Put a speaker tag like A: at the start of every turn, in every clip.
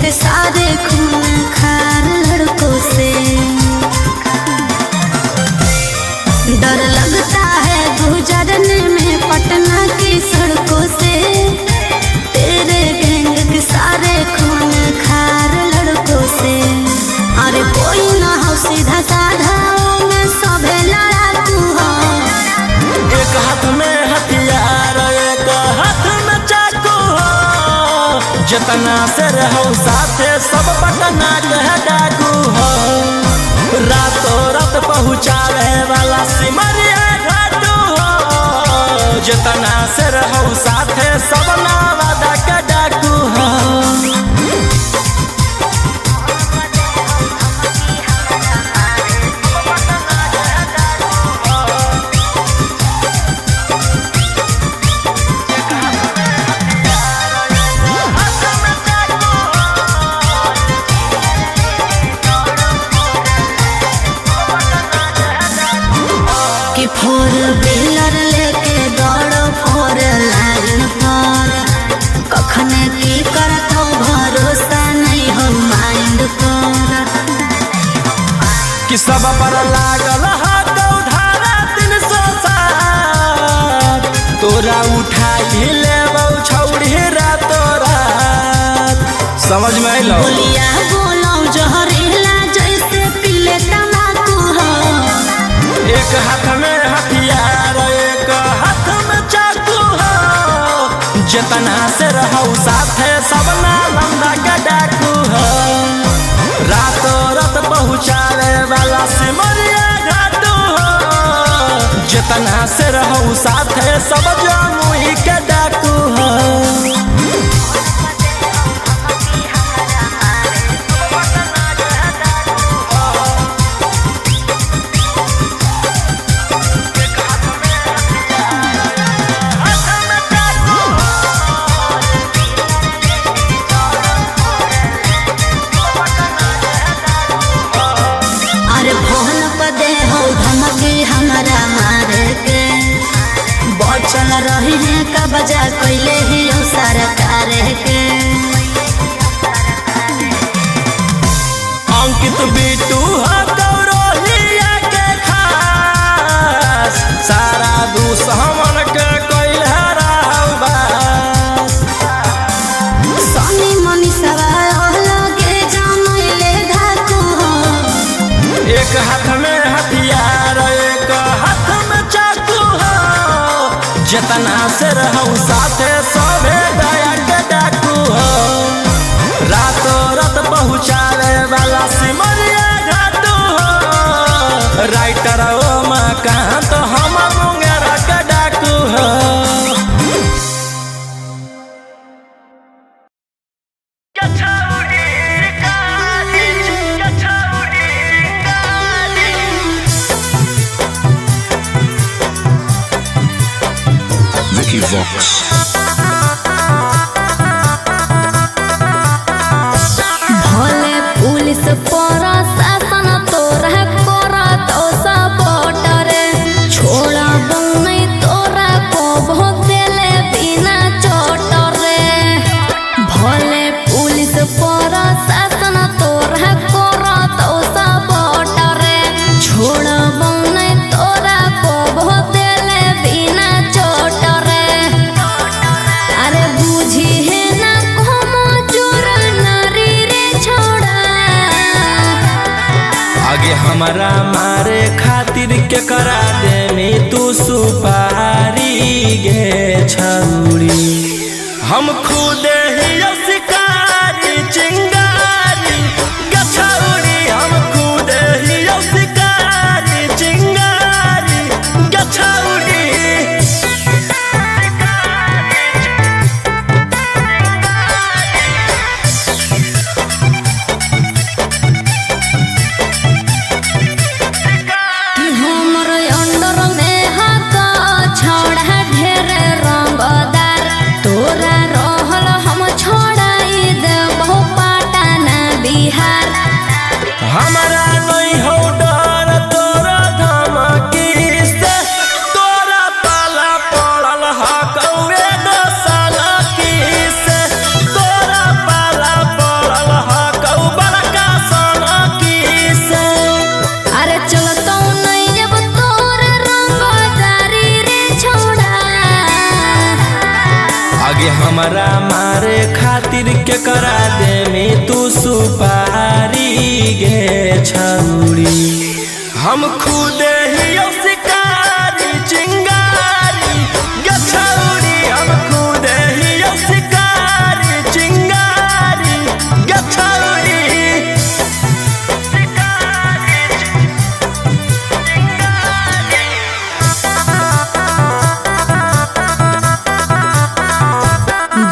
A: के सारे खून खार लड़कों से। डर लगता है गुजरने में पटना की सड़कों से, तेरे गैंग के सारे खून खार लड़कों से। अरे कोई ना हो सीधा साधा में सभे लड़ाकू हो।
B: एक हाथ में हथियार एक हाथ में चाकू हो, जितना से रहो साथे सब पटना के डाकू हो। रातों रात पहुँचावे वाला सिमरिया घाटू हो, जितना से रहो साथे सब नवादा के डाकू हो।
A: कि फोर व्हीलर लेके दौड़ो फोर लाइन पर, कखने की करत हो भरोसा नहीं हो माइंड पर।
B: कि सब पर लागल हाथ उधारा 360, तोरा उठाई लेबौ छौड़ी रातों रात। समझ में अइलो?
A: बोलिया बोलो जहरीला जैसे पीले तम्बाकू हो।
B: एक हाथ में हथियार एक हाथ में चाकू हो, जितना से रहो साथे सब नालंदा के डाकू हो। रातों रात पहुँचावे वाला सिमरिया घाटू हो, जितना से रहो साथे सब जमुई के डाकू हो।
A: अरे फोन पर दे हो धमकी हमारा मारे के, बचल रही है का बजा कैले ही हो सरकार के।
B: अंकित बिटू हो गौरहिया के खास, सारा दुश्मन के कैल हराव बास।
A: सनी मनी सवाल लगे जमैले धाकू हो।
B: एक हाथ में हथियार एक हाथ में चाकू हो, जितना से रहो साथे सभे दया के डाकू हो। रातों रात पहुँचावे वाला सिमरिया घाटू हो, राइटर ओ मकान तो हम मुंगेरा के डाकू हो।
C: Vicky Vox.
A: भले पुलिस प्रशासन तोरा करत सपोर्ट रे, छोड़ा नहीं तोरा को भोग देले बिना चोट रे। भले पुलिस प्रशासन तोरा करत सपोर्ट रे, छोड़ा नहीं तोरा को भोग देले बिना चोट रे। अरे बुझी है ना कोमो चोर नारी रे छोड़ा।
B: आगे हमारा मारे खातिर के करा देनी तू सुपारी गे छौड़ी। हम खुद ही शिकारी चिंगारी गे छौड़ी, हम खुद ही शिकारी चिंगारी गे छौड़ी।
A: कि हमर अंडर में हाथ छोड़ा ढेर रंगदार, तोरा रहल हम छोड़ाई
B: के करा दे में तू सुपारी गे छौरी। हम खुद ही शिकारी चिंगारी गे छौरी, हम खुद ही शिकारी चिंगारी गे छौरी।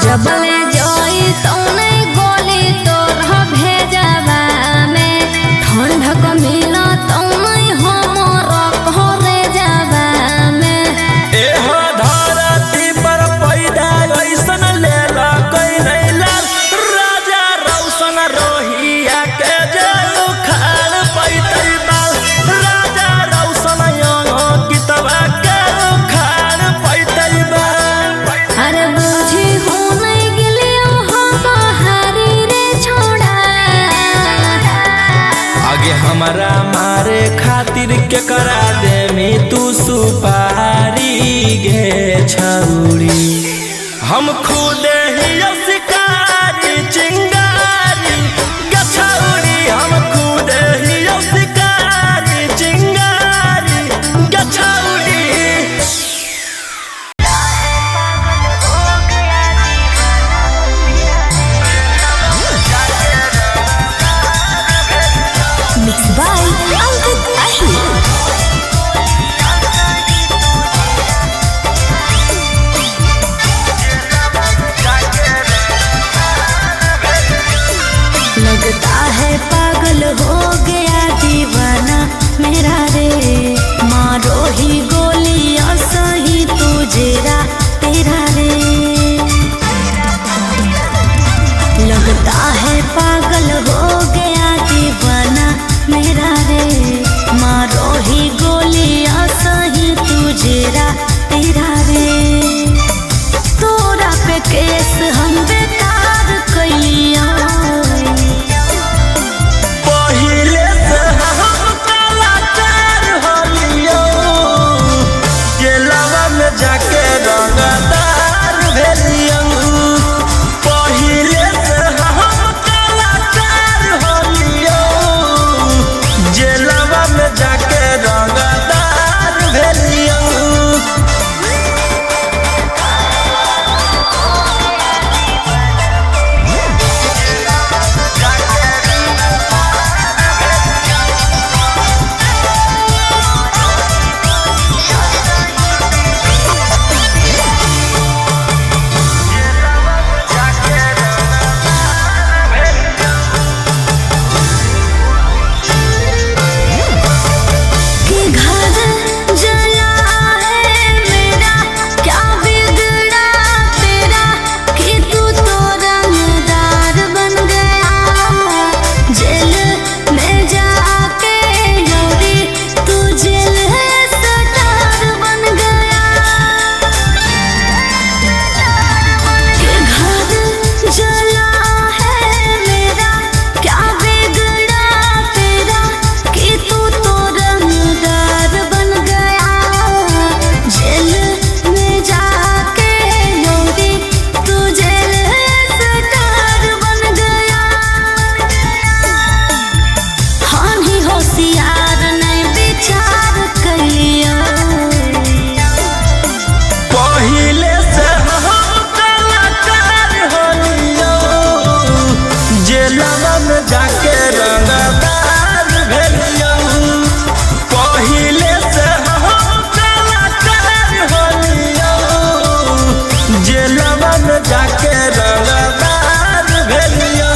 A: जबले जोई तौने गोली तोर भेजवा में, ठंडक मिला तौने हमर घरे जावा में।
B: एहो धरती पर पैदा ऐसन लेला कोई नहीं लाल, राजा रौशन रोहिया के जेल उखाड़ पैतै बाल, राजा रौशन कितवा के उखाड़ पैतै बाल।
A: अरे बुझी हो नहीं गिलियो हो बहारी रे छोड़ा,
B: आगे हमारा मारे खातिर के करा दे में तू सुपारी गे छौरी। हम खुद ही शिकारी चिंगारी गे छौरी, हम खुद ही शिकारी चिंगारी गे छौरी।
A: मिक्स बाय अंकित अहिर। लगता है पागल हो गया दीवाना मेरा रे, मारो ही गोलियां सही तुझेरा तेरा रे। लगता है पागल हो गया दीवाना मेरा रे, मारो ही गोलियां सही तुझेरा तेरा रे। तोरा पे केस हम बेकार कैलिया,
B: पहिले से हम कलाकार होलियो, जेलवा में जाके रंगदार भेलियो। पहिले से हम कलाकार होलियो, जेलवा में जाके रंगदार भेलियो।
A: कि घर जला है मेरा, क्या बिगड़ा तेरा कि तू तो रंगदार बन गया। जेल में जाके योरी तू जेल सटार बन गया। कि घर जला है मेरा, क्या बिगड़ा तेरा कि तू तो रंगदार बन गया। जेल में जाके योरी तू जेल सटार बन गया। हानि होशियार नहीं विचार कलियो,
B: पहिले से हम कलाकार होलियो, जेलवा में जाके रंगदार भेलियो। पहिले से हम कलाकार होलियो, जेलवा में जाके रंगदार भेलियो।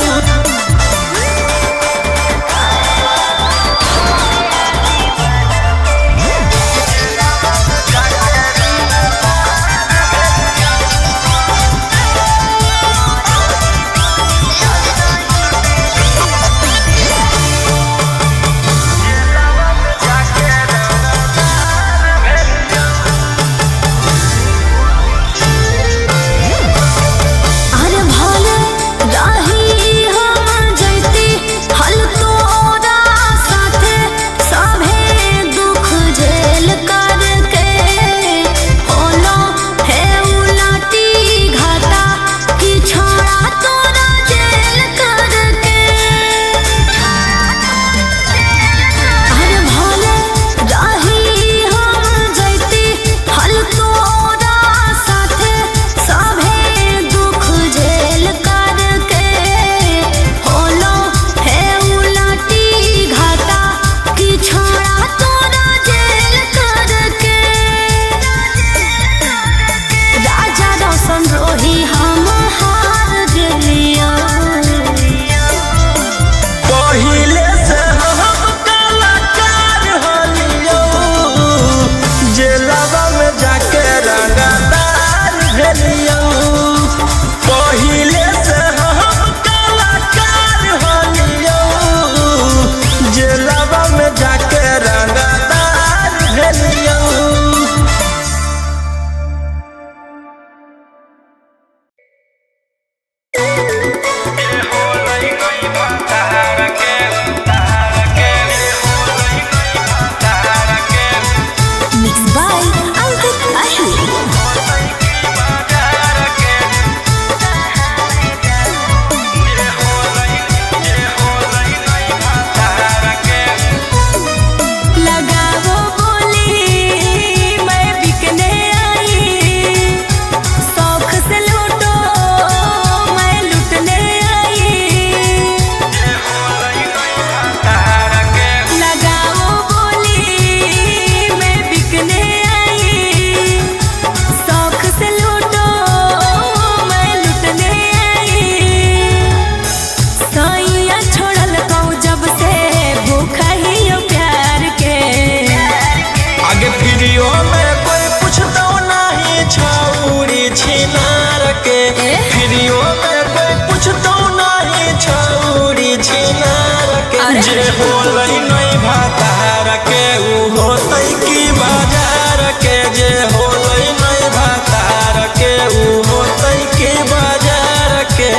B: जे होलई नहीं भातार के ऊ होतई की बाजार के, जे होलई नहीं भातार के ऊ होतई की बाजार के।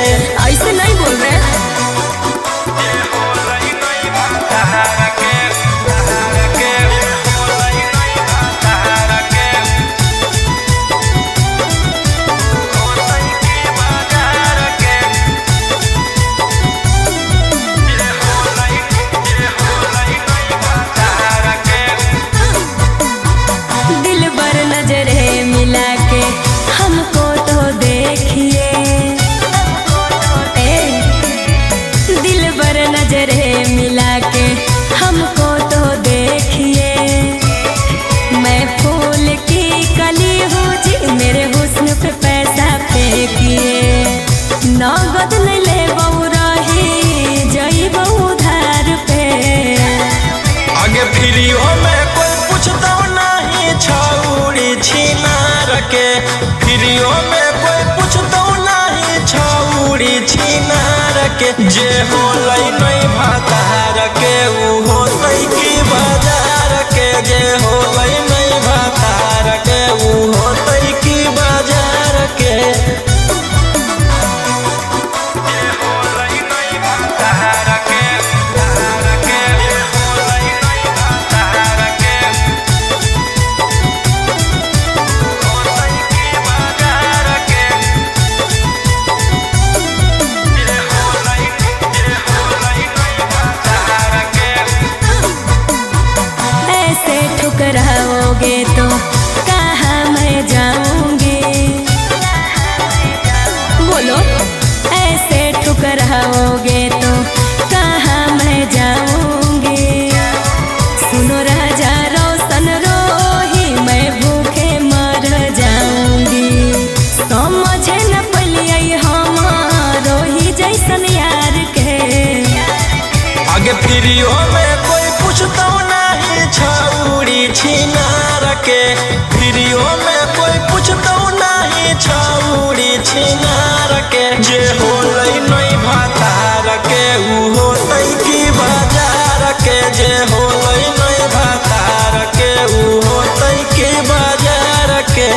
A: ऐसे नहीं बोल रहे। हमको तो देखिए, मैं फूल की कली हूँ जी, मेरे हुस्न पे पैसा फेंकिए। नगद नहीं ले बहु रही जई बहु धार पे।
B: आगे फ्रीओ में कोई पूछता नहीं छौड़ी छिनार के, फ्रीओ में कोई पूछता नहीं छौड़ी छिनार के। जे होलई नहीं भातार के ऊ होतई की बाजार के, जे होलई नहीं भातार के ऊ होतई की बाजार के।
A: ठुकराओगे तो कहाँ मैं जाऊंगी, बोलो। ऐसे ठुकराओगे तो कहाँ मैं जाऊंगी। सुनो राजा रोशन रोही, मैं भूखे मर जाऊंगी। समझे न पलिए हम रोही जैसन यार के।
B: आगे फ्रीओ में कोई पूछता नहीं छौड़ी छिनार के, फ्रीओ में कोई पूछता नहीं छौड़ी छिनार के। जे होलई नहीं भातार के ऊ होतई की बाजार के, जे होलई नहीं भातार के ऊ होतई की बाजार के।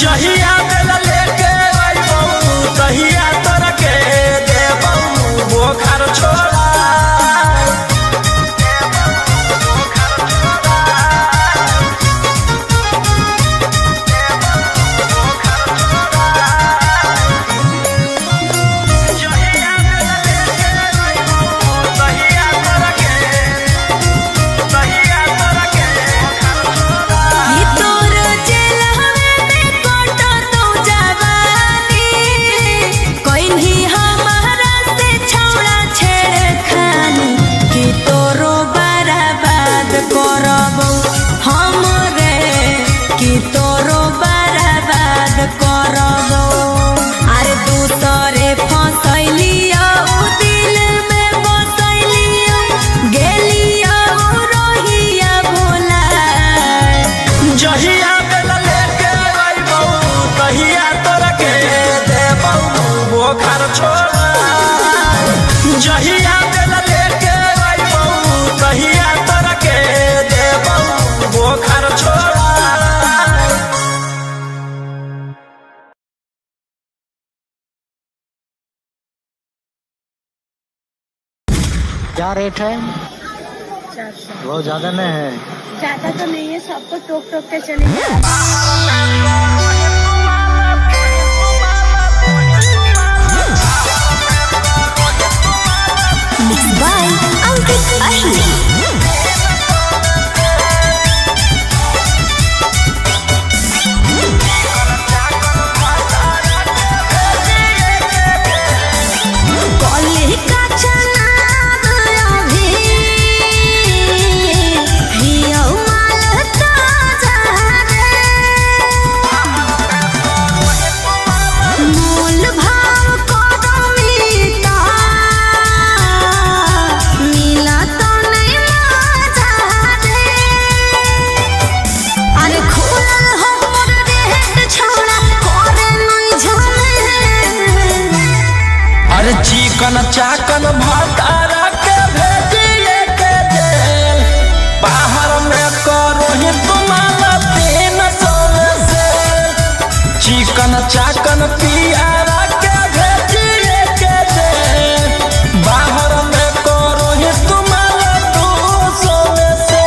B: जहिया दिल लेके अइबू तहिया जहिया दिल लेके अइबौ तहिया तोरा के देबौ बोखर छोड़ा।
D: क्या रेट है?
E: 400।
D: बहुत ज्यादा नहीं है?
E: ज्यादा तो नहीं है, सबको टोक टोक के चलेंगे।
A: Mixed by Ankit Ahir.
B: चिकन चाकन भतारा के भेजिए के जेल बाहर में करो ही तुम्हारा 300 से। चिकन चाकन पियारा के भेजिए के जेल बाहर में करो ही तुम्हारा 200 से।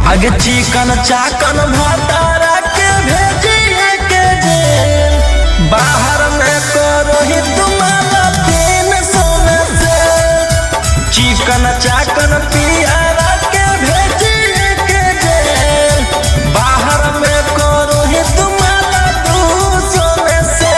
B: आगे चिकन चाकन भतारा के भेजिए के जेल बाहर में करो ही तुम्हारा 300 से। चिकन चाकन पियारा के भेजिए के जेल बाहर में करो ही तुम्हारा 200 से।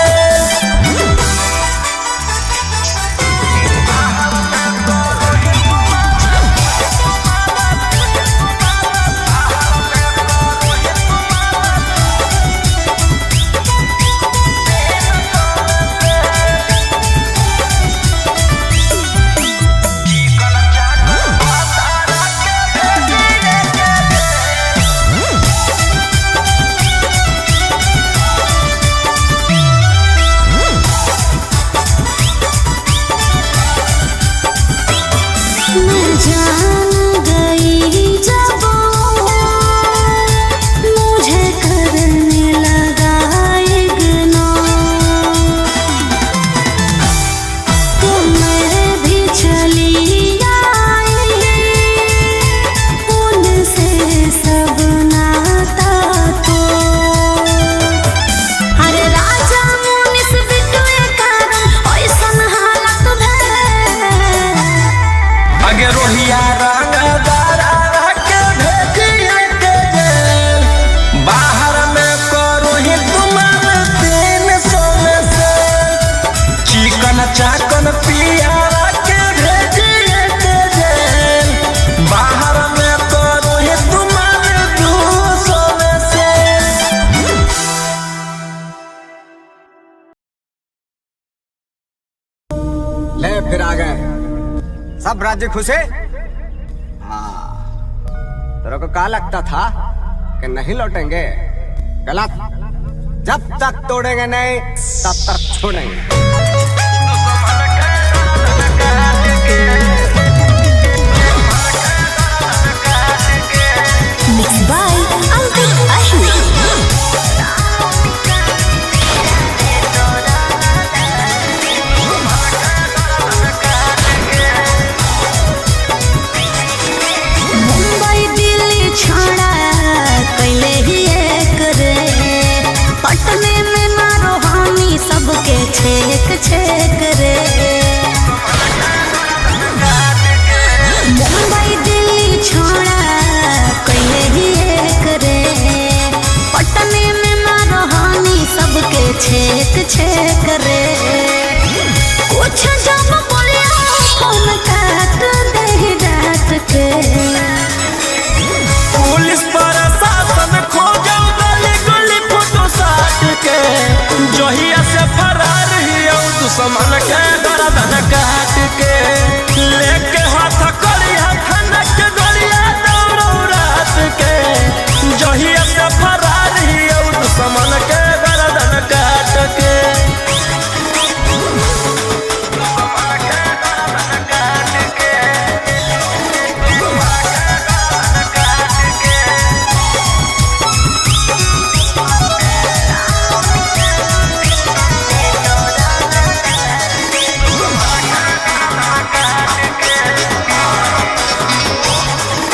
B: चाकन पियारा के भेजिए के जेल बाहर में करो ही तुम्हारे 200 से।
F: ले फिर आ गए सब राज्य खुशे। हाँ तेरे को क्या लगता था कि नहीं लौटेंगे? गलत। जब तक तोड़ेंगे नहीं तब तक छोड़ेंगे।
A: Mixed by Ankit Ahir. छेक छेक रे कुछ जब बोलिया फोन काट दे डांट के
B: पुलिस प्रशासन खोजो गली गली फोटो साट के जहिया से फरार हियो दुश्मन के गर्दन काट के लेके हाथ कड़िया खनक गलिया दौड़ो रात के जहिया से फरार हियो दुश्मन के गर्दन काट के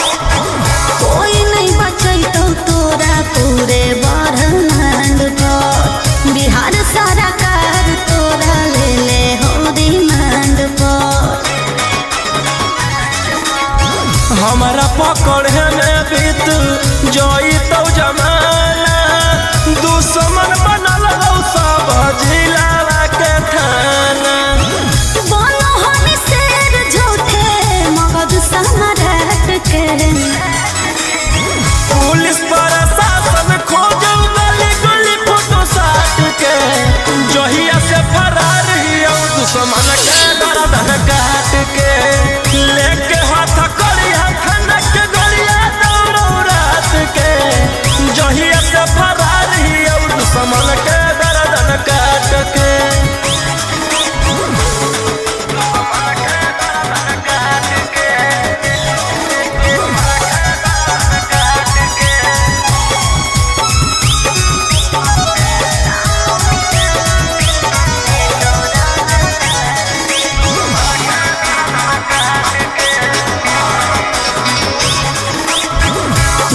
A: कोई नहीं बचैतो तोरा पूरे ब्रह्मांड पर बिहार सरकार तोरा ले ले हो रिमांड पर
B: हमारा पकड़े में बीत जोई तो जमाना दुश्मन बनल हो सब जिला के थाना
A: बोलो हनी शेर झूठे मगध सम्राट के
B: पुलिस प्रशासन खोजो गली गली फोटो साट के जहिया से फरार हियो दुश्मन के गर्दन काट के लेके हाथ कड़िया खनक गलिया दौड़ो रात के जहिया से फरार हियो दुश्मन के गर्दन काट के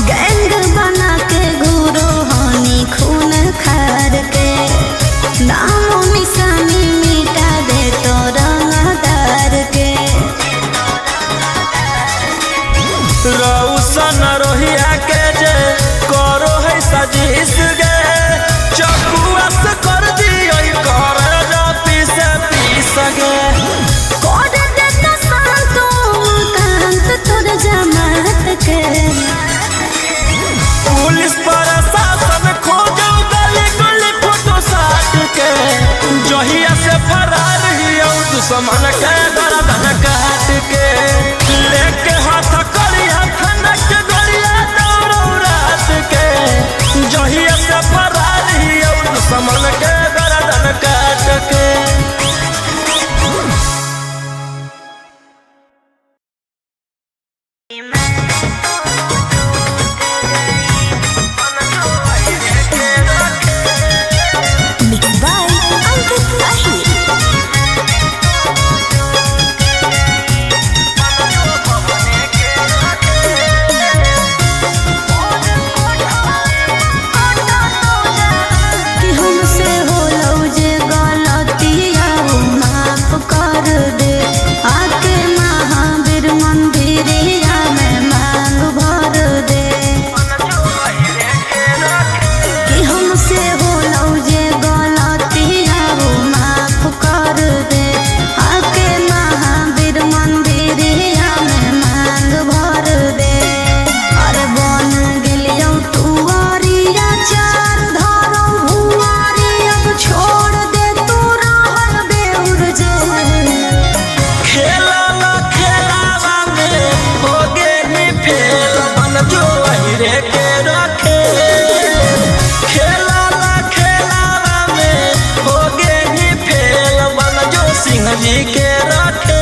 A: गैंग बना के घूरो हनी खून खार के नामो निशानी मिटा दे तो रंगदार के
B: रौशन रोहिया के जे करो है सजीस गे चकुआ से कर दियो कर जो पीस गे
A: कोड दे तो संतो कांत तोर जमात के
B: पुलिस प्रशासन खोजो गली गली फोटो साट के जहिया से फरार हियो दुश्मन के गर्दन काट के लेके हाथ कड़िया खनक गलिया दौड़ो रात के जहिया से फरार हियो दुश्मन के गर्दन काट के
A: Mixed by Ankit Tahir. कि हमसे होलौ जे गलतिया वो माफ कर दे आके महावीर मंदिरिया में मांग भर दे कि हमसे होलौ जे गलतिया वो माफ कर दे आके महावीर मंदिरिया में मांग भर दे अरे बन गेलियौ टुअरिया चार धरौ भुआरी अब छोड़ दे तू रहल बेउर जे
B: खेलावा खेलावा में हो गे नी फेल बन जो अहिरे के रखे खेलावा खेलावा में हो गे नी फेल बन जो सिंह जी के रखे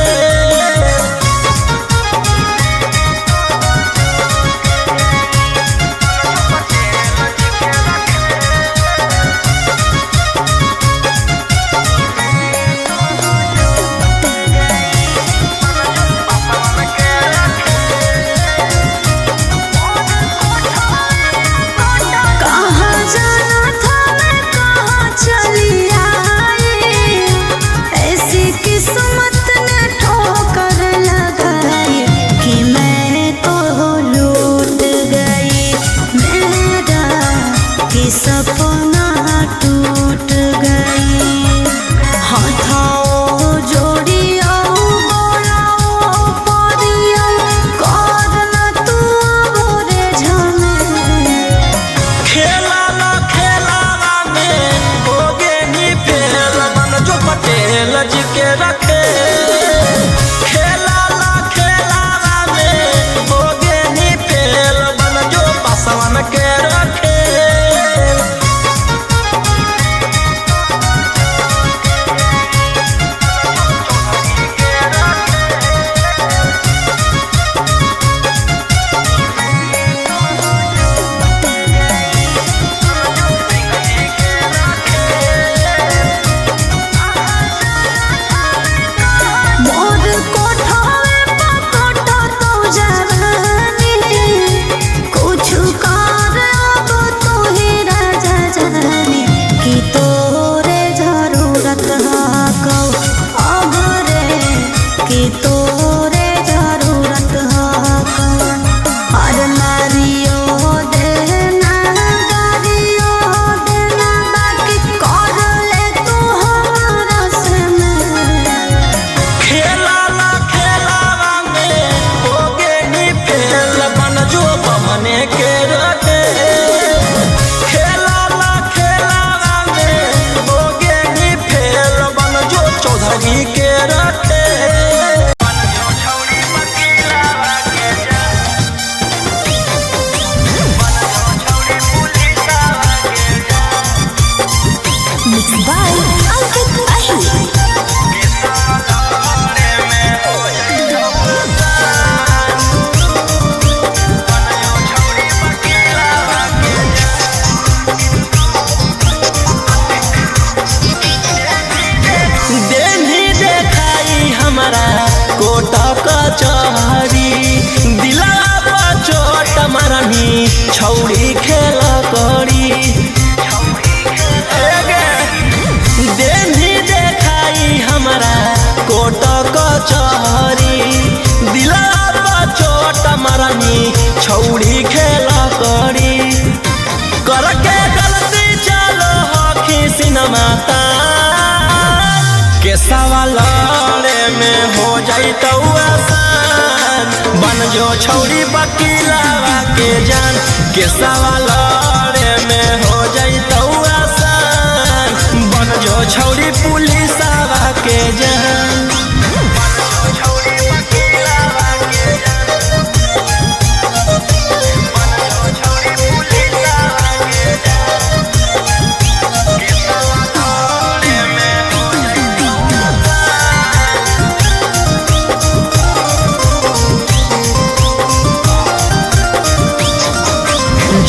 B: खेला ला खेलावा में होगे नी फेल बन जो पटेल जी के रखे खेला ला खेलावा में होगे नी फेल बन जो पासवान के रखे
A: मोर कोठावे पकोटा तो जवानी कुछु कर अब तो ही राजा जानी कि तोरे जरूरत हा कौ अब रे कि तोरे जरूरत हा कौ हर नारियो देना गारियो देना बाकी कर ले तू हमारा से में
B: खेला ला खेलावा में होगे नी फेल बन जो बमने के रखे खेला ला खेलावा में होगे नी फेल बन जो चौधरी के रखे
A: Mixed by Ankit Ahi.
B: देनी देखाई हमारा कोटा कचहरी दिला पर चोट मरनी छौड़ी खेला करी देनी देखाई हमारा कोटा कचहरी दिला पर चोट मरनी छौड़ी खेला करी करके गलती चलो हॉकी सिनेमा के सवाल में हो जाई तो आसान बन जो छौड़ी वकीलावा के जान के सवाल में हो जाई तो आसान बन जो छौड़ी पुलिसावा के जान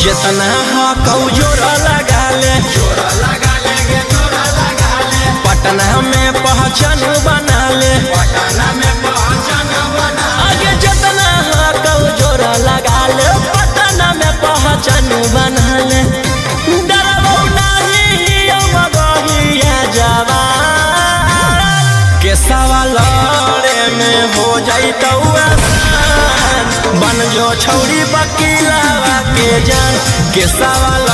B: जितना हकौ जोरा लगा ले पटना में पहचान बना ले आगे जितना हकौ जोरा लगा ले पटना में पहचान बना ले डरबो नहीं मगहिया जवान के सवाल में हो जाई तो आसान बन जो छौड़ी वकीलावा के जान के सवाल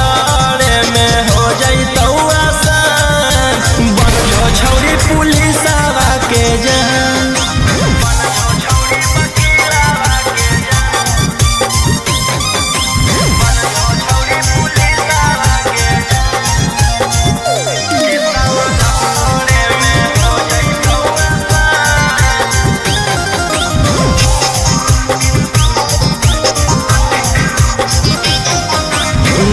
B: में हो जाई तो आसान बन जो छौड़ी पुलिसावा के जान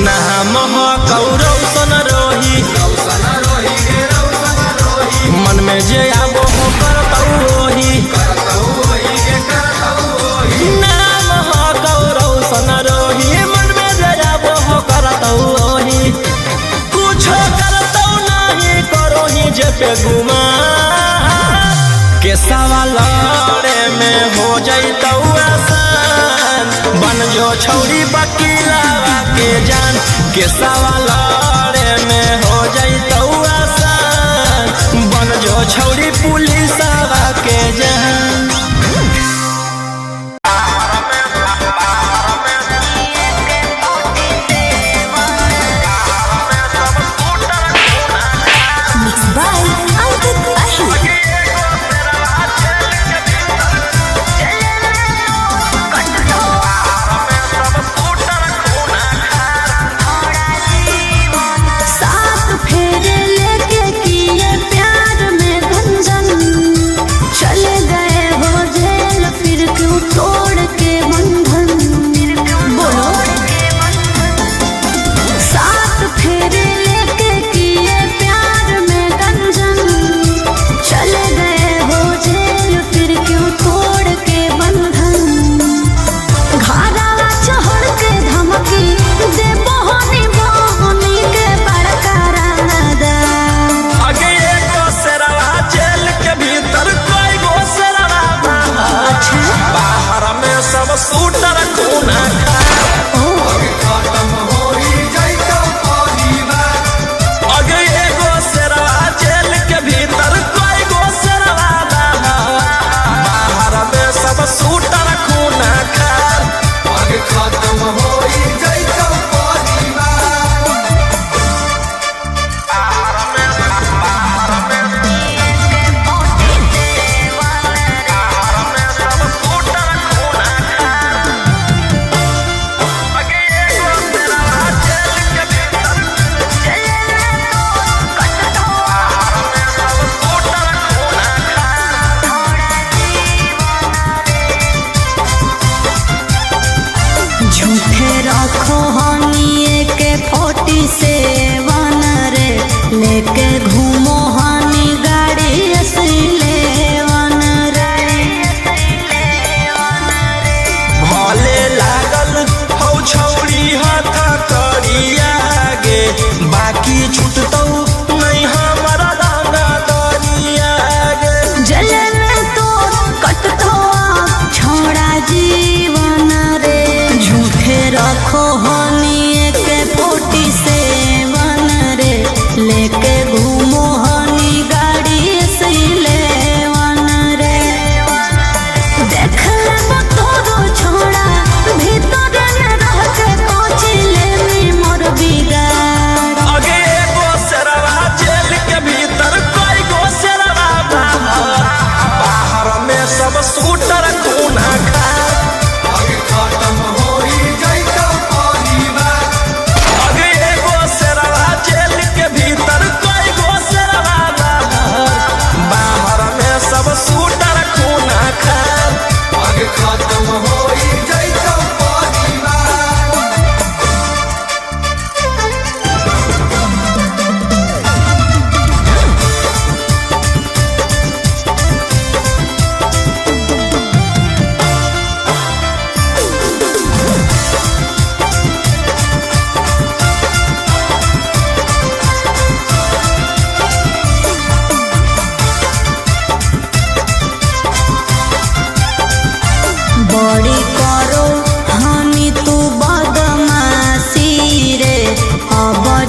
B: नाम हो गौरव सन रोही मन में जे आबो हो करतौ ओही नाम हो गौरव सन रोही मन में जे आबो हो करतौ ओही कुछ करतौ नहीं करोही जे पे गुमा के सवाल में हो जाइतौ आसान बन जो छौड़ी वकीलावा के जान के सवाल में हो जाइतौ आसान बन जो छौड़ी पुलिसावा के जान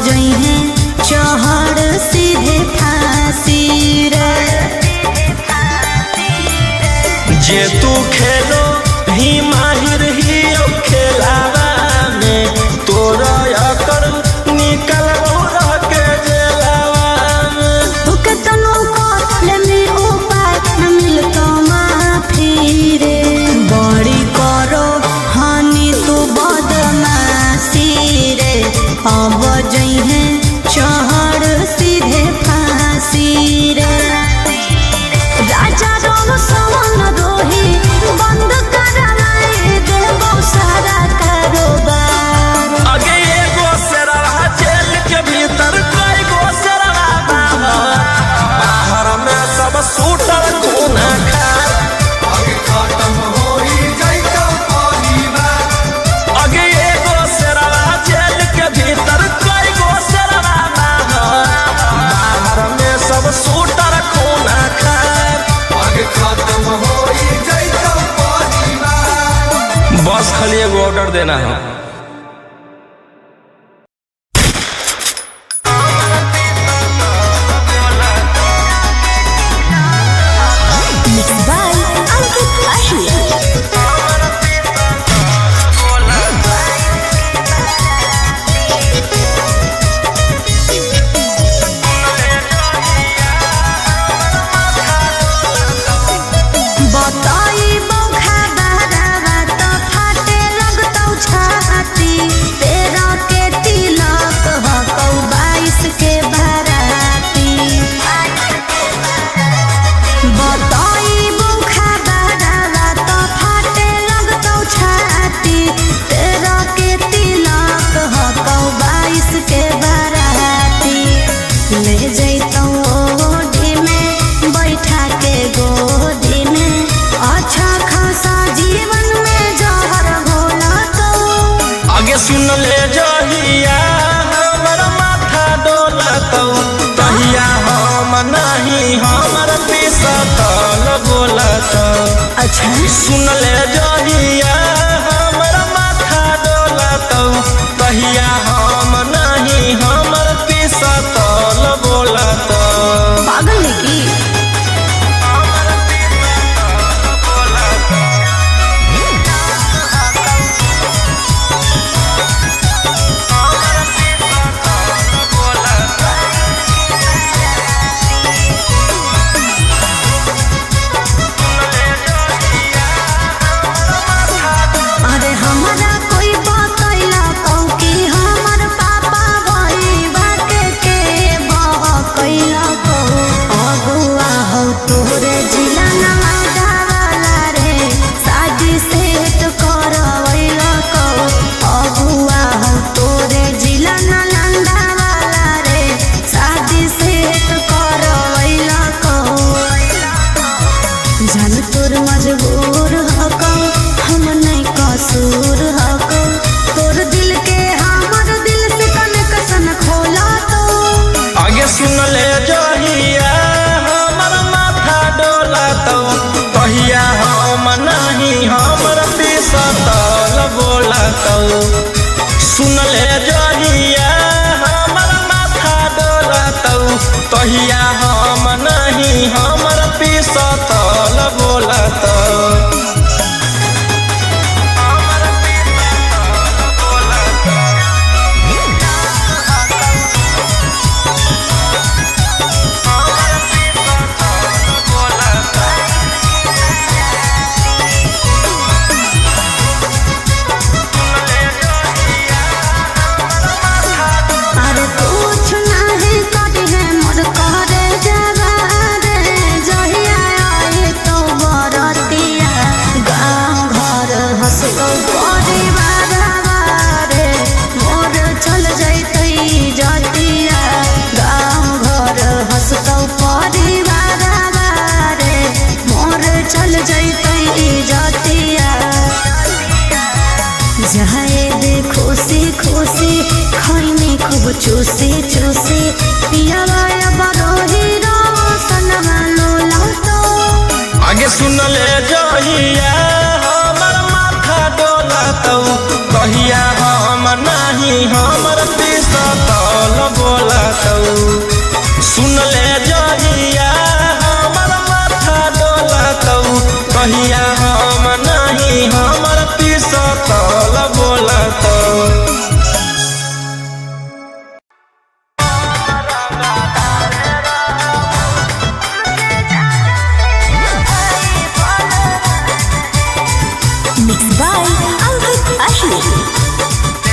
A: जइहे चढ़ सीधे फांसी रे।
B: जे तू खेलो ही माहिर ही खेलावा में तोरा अकर निकल रह के जेलावा में।
A: तुके तनो कोले में उपाय न मिलतो माफी रे। बड़ी करो हानि तू बदमाशी रे। अब जइहे चढ़ सीधे फांसी रे। राजा रोम सवन रोही बंद कराए देबो सारा कारोबार।
B: आगे एगो शेरवा जेल के भीतर कई गो शेरवा बाहर में सब सूटर कोना खार। आगे खत्म होई जाइतो परिवार। आगे एगो शेरवा जेल के भीतर कई गो शेरवा बाहर में सब सूटर कोना खार। आगे खत्म होई जाइतो परिवार। बस खाली एगो ऑर्डर देना है।
A: Mixed by Ankit Ahir. बताई बौखा बहरावा तो फाटे लगतौ छाती। तेरा के तिलक हकौ 22 के बाराती। बताई बौखा बहरावा तो फाटे लगतौ छाती। तेरा के तिलक हकौ 22 के बाराती। ले जैतौ ओढ़ी में बैठा के गोदी में। अच्छा खासा जीवन में जहर घोला तो।
B: आगे सुन ले जहिया हमर माथा डोलतौ तहिया हम नहीं हमर पिसतल बोलतौ।
A: अच्छा
B: सुन ले जहिया हमर माथा डोलतौ तहिया हम नहीं हमर पिसतल बोलतौ।
A: पागल है की? अरे हमारा कोई बतैला कौ कि हमर पापा भईबा के बहकैला कौ। अगुआ हो तोरे जिला नवादा वाला रे। शादी सेट करवैला कौ। अगुआ हो तोरे जिला नालंदा वाला रे। शादी सेट करवैला कौ। जान तोर मजबूर हकौ हम नहीं कसूर हकौ। तोर दिल के हमर दिल से कनेक्शन खोला तो।
B: आगे सुन ले जहिया हमर माथा डोलतौ तहिया हम नहीं हमर पिसतल बोलतौ। सुन ले जहिया हमर माथा डोलतौ तहिया हम नहीं हमर पिसतल बोलतौ।
A: अरे कुछ नहीं करी है मोर करे जवा रे। जहिया आए तो बरतिया गाँव घर हंसतौ परिवार रे। मोर चल जैतै जतिया गाँव घर हंसतौ परिवार रे। मोर चल जैतै जतिया। जाए दे खुशी खुशी खैनी खूब चूसी चूसी। पियावा बरोही रोशनमा लोला तो।
B: आगे सुन ले जहिया हमर माथा डोलतौ तहिया हम नहीं हमर पिसतल सुन ले जहिया हमर माथा डोलतौ कहिया हम नहीं हमर पिसतल बोलतौ
A: Mixed by Ankit Ashmi.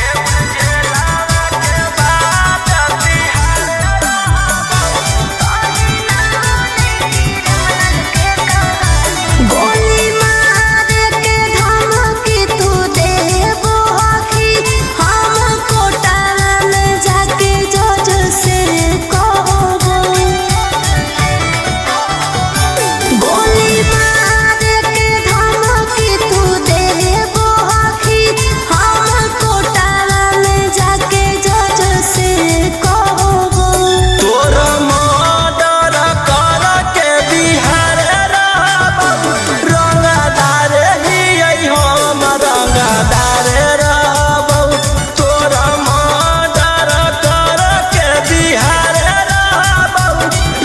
A: गोली मार के धमकी तू देबो आखी हम कोटाला में जाके जज से कहबो गोली मार के धमकी तू देबो आखी हम कोटाला में जाके जज से कहबो
B: तोर मर्डर कर के बिहार रहबौ रंगदार ही हम रंगदार रहबौ तोर मर्डर कर के बिहार रहबौ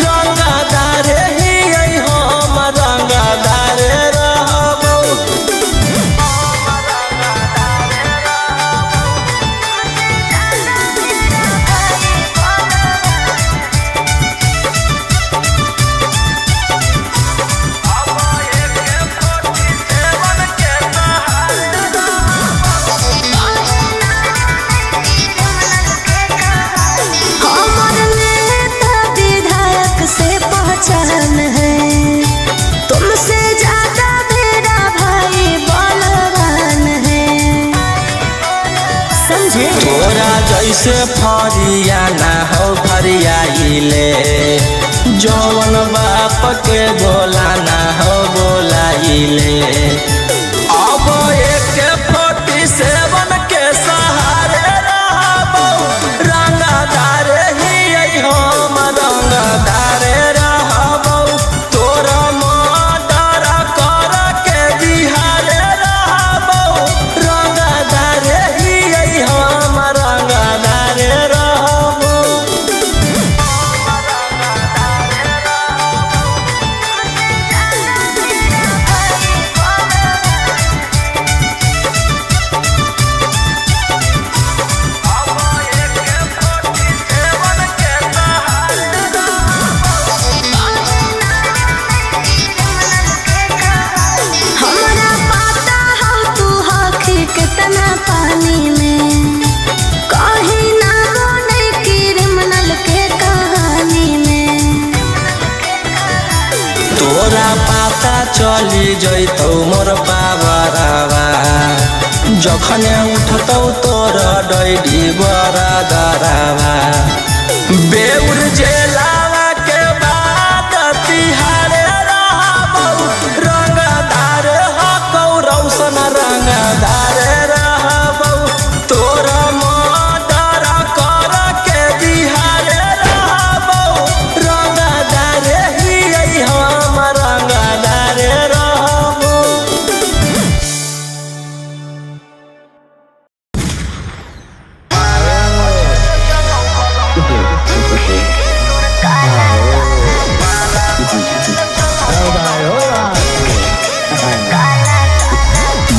B: रंगदार ही हम रंगदार रहबौ
A: हमर नेता विधायक से पहचान है तुमसे ज्यादा मेरा भाई बलवान है समझे
B: तोरा जैसे फरिया ना हो फरियाइले जौन बाप के बोला ना हो बोलाइले अब AK-47 के सहारे रहबौ रंगदार ही हम रंगदार रहबौ तोरा मर्डर कर के बिहार रहबौ रंगदार ही हम रंगदार रहबौ
A: हमरा पता हो तू हखी कितना पानी में कहीं ना बने क्रिमिनल के कहानी में
B: तोरा पता चली जैतौ मोर पावरवा जखने उठतौ तोर डैडी बरदरवा बेउर जेलावा के बाद तिहार रहबौ रंगदार हकौ रौशन रंगदार रहबौ तोरा मर्डर कर के बिहार रहबौ रंगदार ही हम रंगदार रहबौ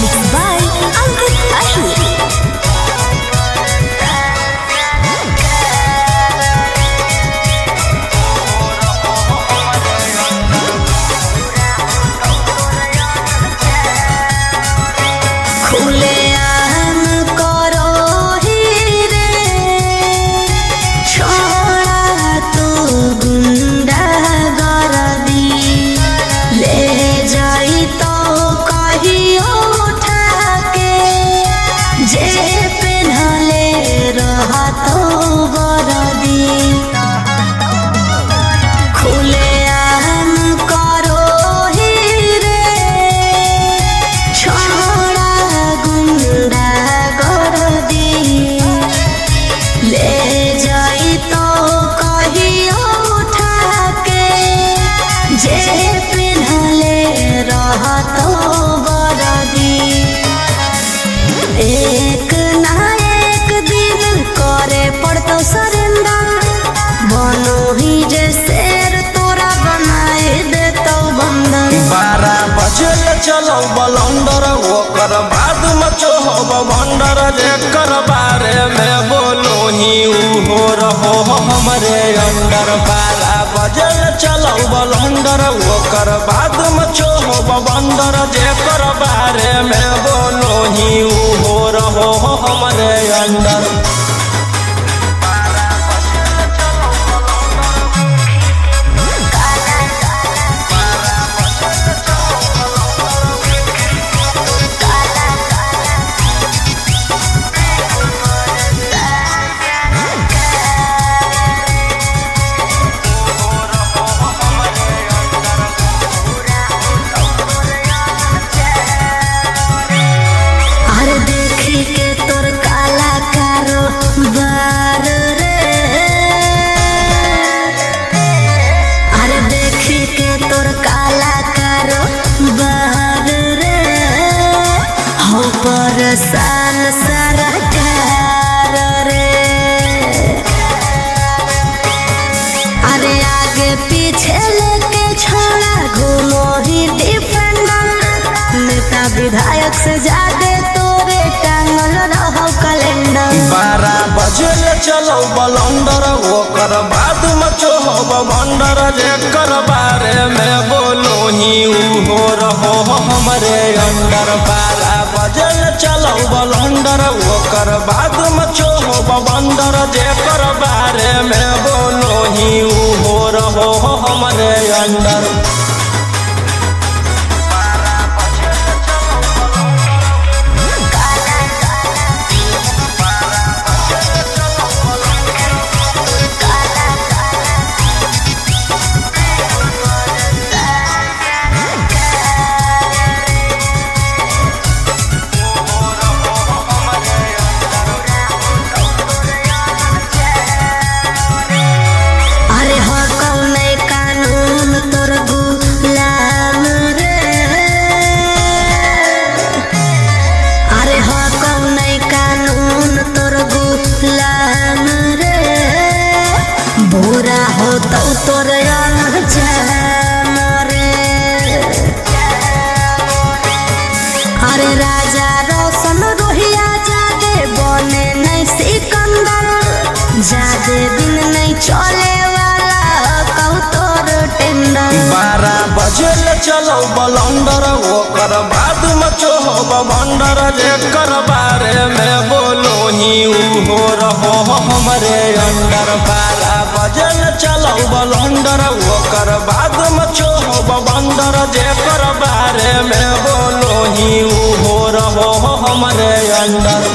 A: Mixed by Ankit Ashmi. खुलेआम करो ही रे छोड़ा तू गुंडा गर्दी ले जाई तो कहियो उठा के जे पेन्हले रहतो वर्दी खुलेआम करो ही रे छोड़ा गुंडा गर्दी ले जाई तो कहियो उठा के जे पेन्हले रहतो वर्दी एक ना एक दिन करे पड़तो सरेंडर बनो ही जैसे
B: ओकर बाद मचो हो भंडर जेकर बारे में बोलो ही हो रहो हमरे अंडर 12 बजे चलो बलंडर ओकर बाद मचो हो भंडर जेकर बारे में बोलो ही हो रहो हमरे अंडर।
A: परेशान सरकार रे अरे आगे पीछे लेके छोड़ा घूमो ही डिफेंडर नेता विधायक से ज्यादा तोरे टांगल रहो कैलेंडर।
B: 12 बजे चलो बलंडर ओकर बाद मचो हो भंडर जेकर बारे में बोलो ही हो रहो हमरे अंडर। 12 बजे चलो बलंडर ओकर बाद मचो हो भंडर जेकर बारे में बोलो ही हो रहो हमरे अंडर।
A: बुरा हो तो तोर अरे राजा रोशन रोहिया जादे बने नहीं सिकंदर जादे दिन नहीं चले वाला कहू तोर टेंडर।
B: 12 बजे चलो बलंडर ओकर बाद मचो हो भंडर जेकर बारे में बोलो ही हो रहो हमरे अंडर। 12 बजे चलो बलंडर ओकर बाद मचो हो भंडर जेकर बारे में बोलो ही हो रहो हमरे अंडर।